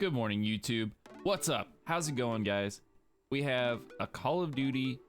Good morning, YouTube. What's up? How's it going, guys? We have a Call of Duty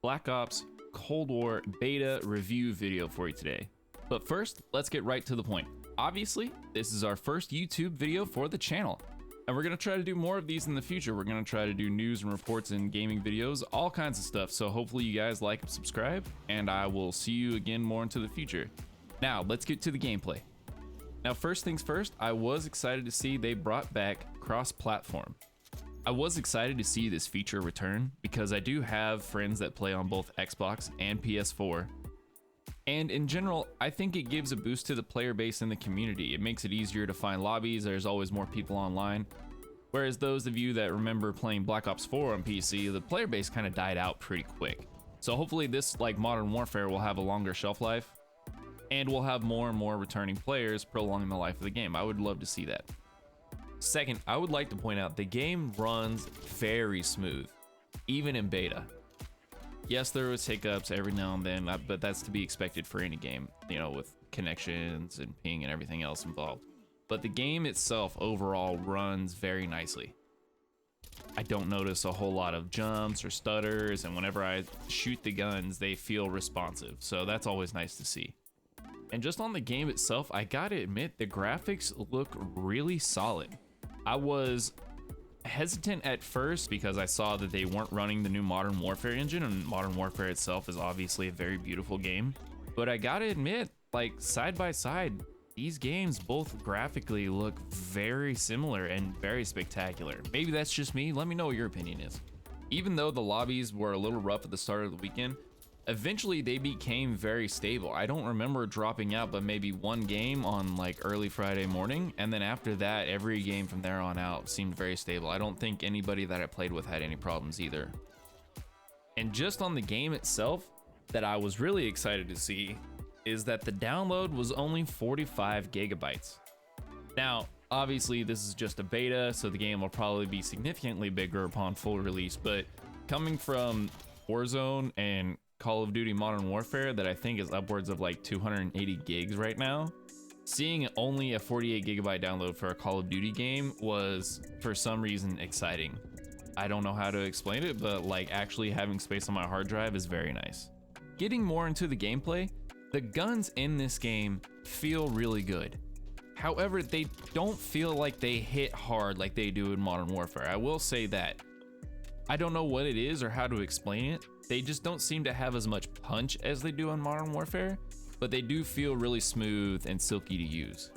Black Ops Cold War beta review video for you today. But first, let's get right to the point. Obviously, this is our first YouTube video for the channel, and we're gonna try to do more of these in the future. We're gonna try to do news and reports and gaming videos, all kinds of stuff. So hopefully you guys like and subscribe, and I will see you again more into the future. Now, let's get to the gameplay. Now, first things first, I was excited to see they brought back cross-platform. I was excited to see this feature return because I do have friends that play on both Xbox and PS4. And in general, I think it gives a boost to the player base in the community. It makes it easier to find lobbies, there's always more people online. Whereas those of you that remember playing Black Ops 4 on PC, the player base kind of died out pretty quick. So hopefully this, like Modern Warfare, will have a longer shelf life, and we'll have more and more returning players prolonging the life of the game. I would love to see that. Second, I would like to point out the game runs very smooth, even in beta. Yes, there was hiccups every now and then, but that's to be expected for any game, you know, with connections and ping and everything else involved. But the game itself overall runs very nicely. I don't notice a whole lot of jumps or stutters, and whenever I shoot the guns, they feel responsive, so that's always nice to see. And just on the game itself, I gotta admit, the graphics look really solid. I was hesitant at first because I saw that they weren't running the new Modern Warfare engine, and Modern Warfare itself is obviously a very beautiful game. But I gotta admit, like, side by side, these games both graphically look very similar and very spectacular. Maybe that's just me, let me know what your opinion is. Even though the lobbies were a little rough at the start of the weekend, eventually they became very stable. I don't remember dropping out but maybe one game on like early Friday morning, and then after that every game from there on out seemed very stable. I don't think anybody that I played with had any problems either. And just on the game itself, that I was really excited to see is that the download was only 45 gigabytes. Now obviously this is just a beta, so the game will probably be significantly bigger upon full release, but coming from Warzone and Call of Duty Modern Warfare, that I think is upwards of like 280 gigs right now, seeing only a 48 gigabyte download for a Call of Duty game was for some reason exciting. I don't know how to explain it, but like actually having space on my hard drive is very nice. Getting more into the gameplay, the guns in this game feel really good. However, they don't feel like they hit hard like they do in Modern Warfare. I will say that. I don't know what it is or how to explain it. They just don't seem to have as much punch as they do in Modern Warfare, but they do feel really smooth and silky to use.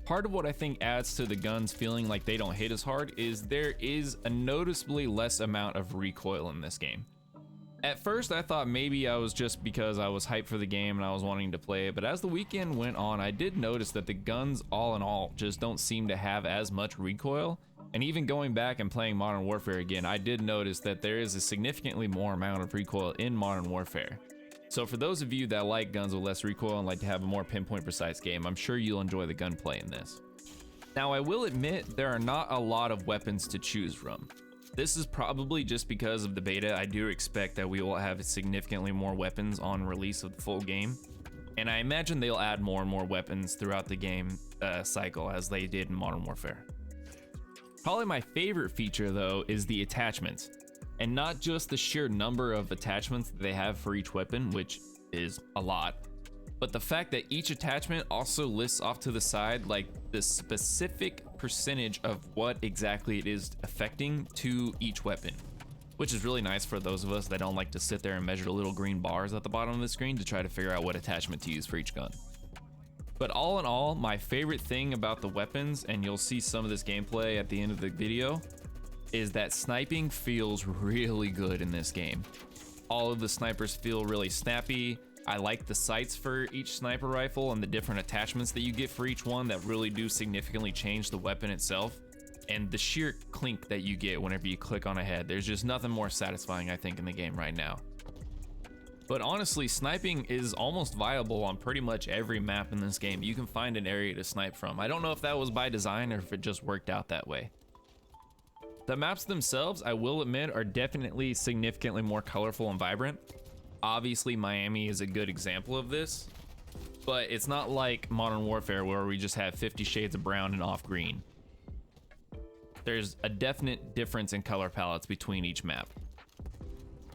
Part of what I think adds to the guns feeling like they don't hit as hard is there is a noticeably less amount of recoil in this game. At first I thought maybe I was just because I was hyped for the game and I was wanting to play it, but as the weekend went on, I did notice that the guns all in all just don't seem to have as much recoil. And even going back and playing Modern Warfare again, I did notice that there is a significantly more amount of recoil in Modern Warfare. So for those of you that like guns with less recoil and like to have a more pinpoint precise game, I'm sure you'll enjoy the gunplay in this. Now I will admit there are not a lot of weapons to choose from. This is probably just because of the beta. I do expect that we will have significantly more weapons on release of the full game. And I imagine they'll add more and more weapons throughout the game cycle as they did in Modern Warfare. Probably my favorite feature though is the attachments, and not just the sheer number of attachments that they have for each weapon, which is a lot, but the fact that each attachment also lists off to the side like the specific percentage of what exactly it is affecting to each weapon, which is really nice for those of us that don't like to sit there and measure little green bars at the bottom of the screen to try to figure out what attachment to use for each gun. But all in all, my favorite thing about the weapons, and you'll see some of this gameplay at the end of the video, is that sniping feels really good in this game. All of the snipers feel really snappy. I like the sights for each sniper rifle and the different attachments that you get for each one that really do significantly change the weapon itself. And the sheer clink that you get whenever you click on a head. There's just nothing more satisfying, I think, in the game right now. But honestly, sniping is almost viable on pretty much every map in this game. You can find an area to snipe from. I don't know if that was by design or if it just worked out that way. The maps themselves, I will admit, are definitely significantly more colorful and vibrant. Obviously, Miami is a good example of this, but it's not like Modern Warfare where we just have 50 shades of brown and off green. there's a definite difference in color palettes between each map.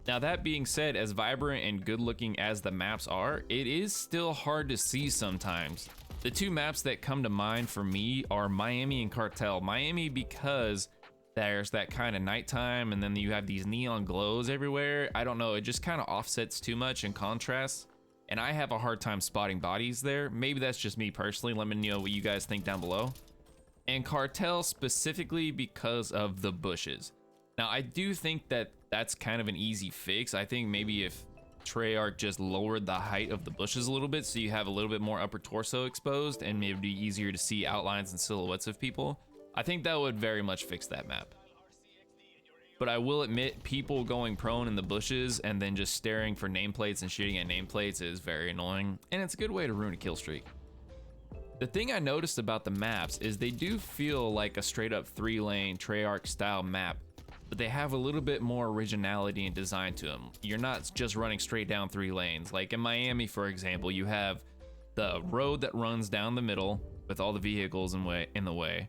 Now that being said, as vibrant and good looking as the maps are, it is still hard to see sometimes. The two maps that come to mind for me are Miami and Cartel. Miami because there's that kind of nighttime and then you have these neon glows everywhere. I don't know, it just kind of offsets too much in contrast. And I have a hard time spotting bodies there. Maybe that's just me personally. Let me know what you guys think down below. And Cartel specifically because of the bushes. Now I do think that that's kind of an easy fix. I think maybe if Treyarch just lowered the height of the bushes a little bit so you have a little bit more upper torso exposed and maybe it'd be easier to see outlines and silhouettes of people, I think that would very much fix that map. But I will admit, people going prone in the bushes and then just staring for nameplates and shooting at nameplates is very annoying, and it's a good way to ruin a kill streak. The thing I noticed about the maps is they do feel like a straight up 3-lane Treyarch style map, but they have a little bit more originality and design to them. You're not just running straight down 3 lanes. Like in Miami, for example, you have the road that runs down the middle with all the vehicles in the way.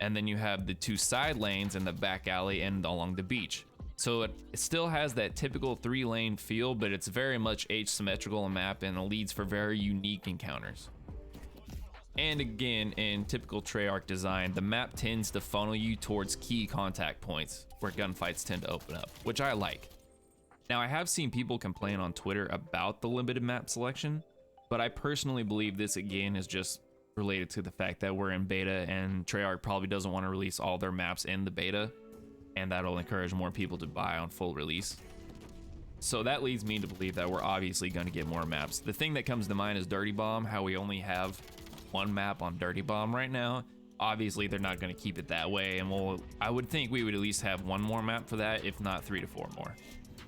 And then you have the 2 side lanes in the back alley and along the beach. So it still has that typical 3-lane feel, but it's very much asymmetrical map and it leads for very unique encounters. And again, in typical Treyarch design, the map tends to funnel you towards key contact points where gunfights tend to open up, which I like. Now I have seen people complain on Twitter about the limited map selection, but I personally believe this again is just related to the fact that we're in beta and Treyarch probably doesn't want to release all their maps in the beta, and that'll encourage more people to buy on full release. So that leads me to believe that we're obviously going to get more maps. The thing that comes to mind is Dirty Bomb, how we only have 1 map on Dirty Bomb right now. Obviously they're not going to keep it that way, and I would think we would at least have 1 more map for that, if not 3 to 4 more.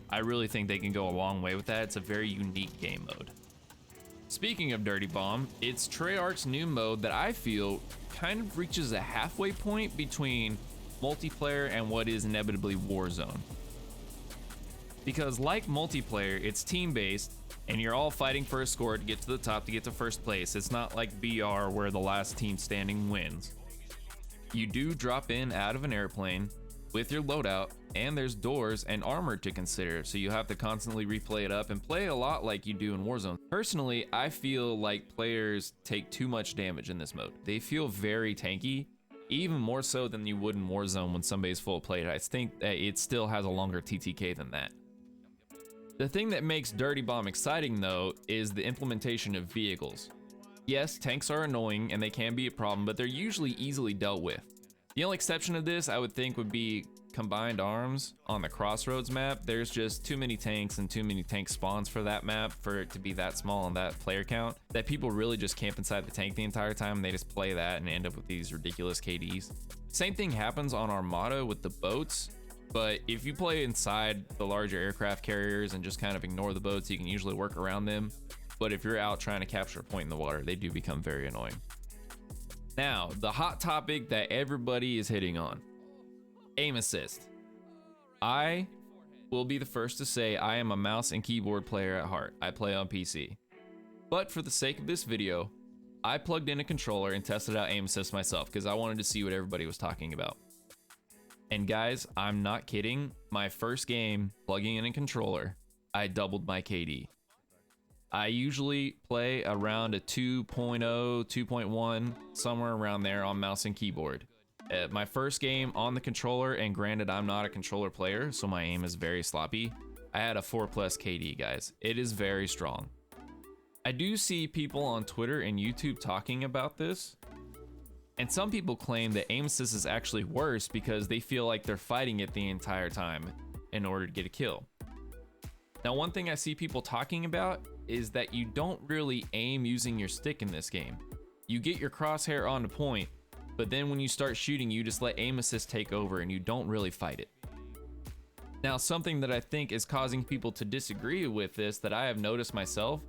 I really think they can go a long way with that. It's a very unique game mode. Speaking of Dirty Bomb, it's Treyarch's new mode that I feel kind of reaches a halfway point between multiplayer and what is inevitably Warzone. Because like multiplayer, it's team-based, and you're all fighting for a score to get to the top to get to first place. It's not like BR where the last team standing wins. You do drop in out of an airplane with your loadout, and there's doors and armor to consider, so you have to constantly replay it up and play a lot like you do in Warzone. Personally, I feel like players take too much damage in this mode. They feel very tanky, even more so than you would in Warzone when somebody's full plate. I think that it still has a longer TTK than that. The thing that makes Dirty Bomb exciting though is the implementation of vehicles. Yes, tanks are annoying and they can be a problem, but they're usually easily dealt with. The only exception of this I would think would be combined arms on the Crossroads map. There's just too many tanks and too many tank spawns for that map for it to be that small on that player count that people really just camp inside the tank the entire time and they just play that and end up with these ridiculous KDs. Same thing happens on Armada with the boats, but if you play inside the larger aircraft carriers and just kind of ignore the boats, you can usually work around them. But if you're out trying to capture a point in the water, they do become very annoying. Now, the hot topic that everybody is hitting on, aim assist. I will be the first to say I am a mouse and keyboard player at heart. I play on PC. But for the sake of this video, I plugged in a controller and tested out aim assist myself because I wanted to see what everybody was talking about. And guys, I'm not kidding. My first game plugging in a controller, I doubled my KD. I usually play around a 2.0, 2.1, somewhere around there on mouse and keyboard. My first game on the controller, and granted I'm not a controller player, so my aim is very sloppy, I had a 4+ KD, guys. It is very strong. I do see people on Twitter and YouTube talking about this, and some people claim that aim assist is actually worse because they feel like they're fighting it the entire time in order to get a kill. Now, one thing I see people talking about is that you don't really aim using your stick in this game. You get your crosshair on the point, but then when you start shooting, you just let aim assist take over and you don't really fight it. Now, something that I think is causing people to disagree with this that I have noticed myself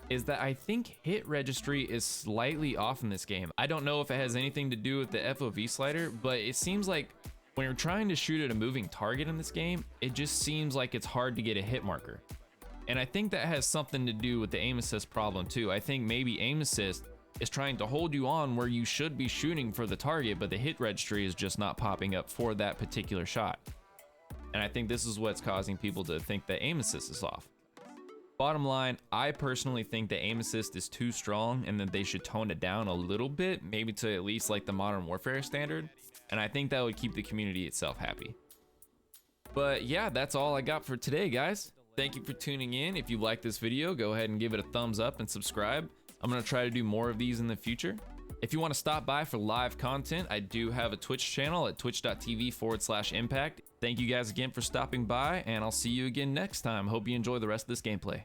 is that I think hit registry is slightly off in this game. I don't know if it has anything to do with the FOV slider, but it seems like when you're trying to shoot at a moving target in this game, it just seems like it's hard to get a hit marker. And I think that has something to do with the aim assist problem too. I think maybe aim assist is trying to hold you on where you should be shooting for the target, but the hit registry is just not popping up for that particular shot. And I think this is what's causing people to think that aim assist is off. Bottom line, I personally think the aim assist is too strong and that they should tone it down a little bit, maybe to at least like the Modern Warfare standard. And I think that would keep the community itself happy. But yeah, that's all I got for today, guys. Thank you for tuning in. If you like this video, go ahead and give it a thumbs up and subscribe. I'm gonna try to do more of these in the future. If you want to stop by for live content, I do have a Twitch channel at twitch.tv/impact. Thank you guys again for stopping by, and I'll see you again next time. Hope you enjoy the rest of this gameplay.